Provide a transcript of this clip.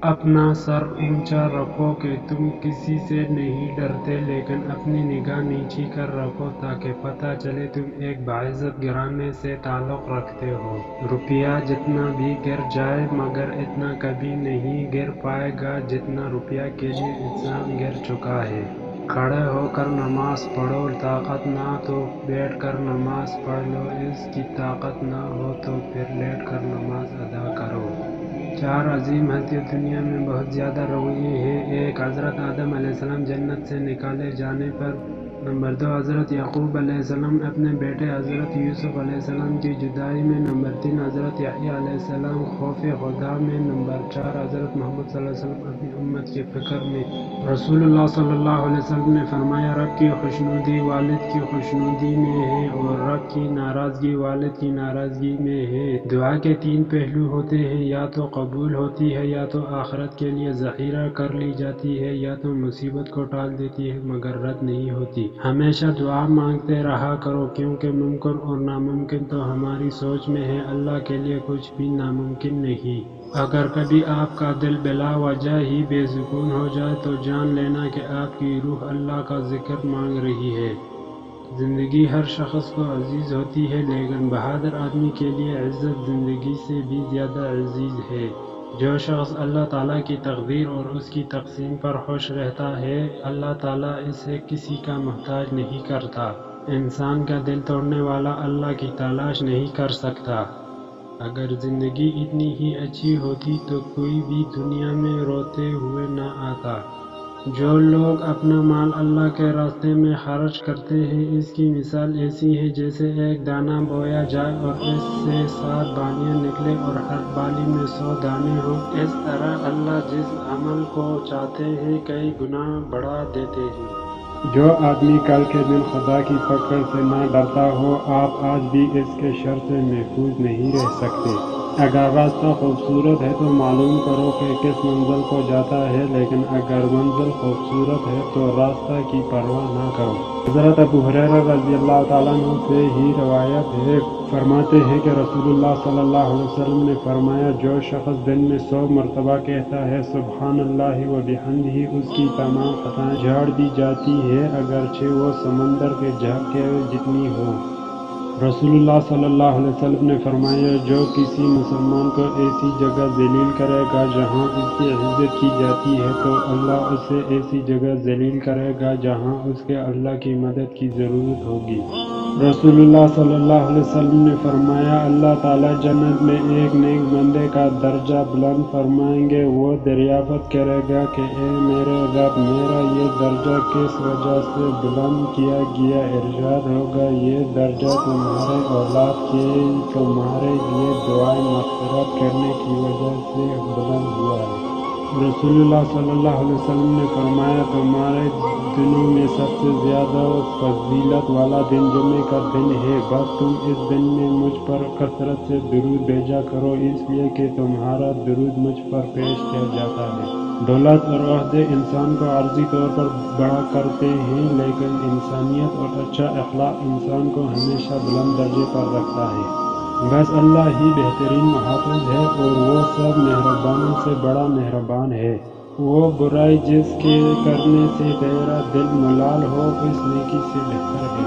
اپنا سر اونچا رکھو کہ تم کسی سے نہیں ڈرتے، لیکن اپنی نگاہ نیچی کر رکھو تاکہ پتہ چلے تم ایک باعزت گھرانے سے تعلق رکھتے ہو۔ روپیہ جتنا بھی گر جائے مگر اتنا کبھی نہیں گر پائے گا جتنا روپیہ کے لیے انسان گر چکا ہے۔ کھڑے ہو کر نماز پڑھو، طاقت نہ تو بیٹھ کر نماز پڑھ لو، اس کی طاقت نہ ہو تو پھر لیٹ کر نماز ادا کرو۔ 4 عظیم ہستیوں دنیا میں بہت زیادہ رویے ہیں۔ 1 حضرت آدم علیہ السلام جنت سے نکالے جانے پر۔ نمبر 2 حضرت یعقوب علیہ السلام اپنے بیٹے حضرت یوسف علیہ السلام کی جدائی میں۔ نمبر 3 حضرت یحییٰ علیہ السلام خوف خدا میں۔ نمبر 4 حضرت محمد صلی اللہ علیہ وسلم اپنی امت کی فکر میں۔ رسول اللہ صلی اللہ علیہ وسلم نے فرمایا، رب کی خوشنودی والد کی خوشنودی میں ہے اور رب کی ناراضگی والد کی ناراضگی میں ہے۔ دعا کے 3 پہلو ہوتے ہیں، یا تو قبول ہوتی ہے، یا تو آخرت کے لیے ذخیرہ کر لی جاتی ہے، یا تو مصیبت کو ٹال دیتی ہے مگر رد نہیں ہوتی۔ ہمیشہ دعا مانگتے رہا کرو، کیونکہ ممکن اور ناممکن تو ہماری سوچ میں ہے، اللہ کے لیے کچھ بھی ناممکن نہیں۔ اگر کبھی آپ کا دل بلا وجہ ہی بے سکون ہو جائے تو جان لینا کہ آپ کی روح اللہ کا ذکر مانگ رہی ہے۔ زندگی ہر شخص کو عزیز ہوتی ہے، لیکن بہادر آدمی کے لیے عزت زندگی سے بھی زیادہ عزیز ہے۔ جو شخص اللہ تعالیٰ کی تقدیر اور اس کی تقسیم پر خوش رہتا ہے، اللہ تعالیٰ اسے کسی کا محتاج نہیں کرتا۔ انسان کا دل توڑنے والا اللہ کی تلاش نہیں کر سکتا۔ اگر زندگی اتنی ہی اچھی ہوتی تو کوئی بھی دنیا میں روتے ہوئے نہ آتا۔ جو لوگ اپنا مال اللہ کے راستے میں خرچ کرتے ہیں، اس کی مثال ایسی ہے جیسے ایک دانہ بویا جائے اور اس سے 7 بالیاں نکلیں اور ہر بالی میں 100 دانے ہوں۔ اس طرح اللہ جس عمل کو چاہتے ہیں کئی گنا بڑھا دیتے ہیں۔ جو آدمی کل کے دن خدا کی پکڑ سے نہ ڈرتا ہو، آپ آج بھی اس کے شر سے محفوظ نہیں رہ سکتے۔ اگر راستہ خوبصورت ہے تو معلوم کرو کہ کس منزل کو جاتا ہے، لیکن اگر منزل خوبصورت ہے تو راستہ کی پرواہ نہ کرو۔ حضرت ابو ہریرہ رضی اللہ تعالیٰ عنہ سے ہی روایت ہے، فرماتے ہیں کہ رسول اللہ صلی اللہ علیہ وسلم نے فرمایا، جو شخص دن میں 100 مرتبہ کہتا ہے سبحان اللہ و بحمدہ، اس کی تمام خطائیں جھاڑ دی جاتی ہیں، اگرچہ وہ سمندر کے جھاگ جتنی ہو۔ رسول اللہ صلی اللہ علیہ وسلم نے فرمایا، جو کسی مسلمان کو ایسی جگہ ذلیل کرے گا جہاں اس کی عزت کی جاتی ہے تو اللہ اسے ایسی جگہ ذلیل کرے گا جہاں اس کے اللہ کی مدد کی ضرورت ہوگی۔ رسول اللہ صلی اللہ علیہ وسلم نے فرمایا، اللہ تعالیٰ جنت میں ایک نیک بندے کا درجہ بلند فرمائیں گے۔ وہ دریافت کرے گا کہ اے میرے رب، میرا یہ درجہ کس وجہ سے بلند کیا گیا؟ ارشاد ہوگا، یہ درجہ تمہارے اولاد کے تمہارے لیے دعائیں مغفرت کرنے کی وجہ سے بلند ہوا ہے۔ رسول اللہ صلی اللہ علیہ وسلم نے فرمایا، تمہارے دنوں میں سب سے زیادہ فضیلت والا دن جمعے کا دن ہے، بس تم اس دن میں مجھ پر کثرت سے درود بھیجا کرو، اس لیے کہ تمہارا درود مجھ پر پیش کیا جاتا ہے۔ دولت اور عہدے انسان کو عارضی طور پر بڑا کرتے ہیں، لیکن انسانیت اور اچھا اخلاق انسان کو ہمیشہ بلند درجے پر رکھتا ہے۔ بس اللہ ہی بہترین محافظ ہے اور وہ سب مہربانوں سے بڑا مہربان ہے۔ وہ برائی جس کے کرنے سے تیرا دل ملال ہو، اس نیکی سے بہتر ہے۔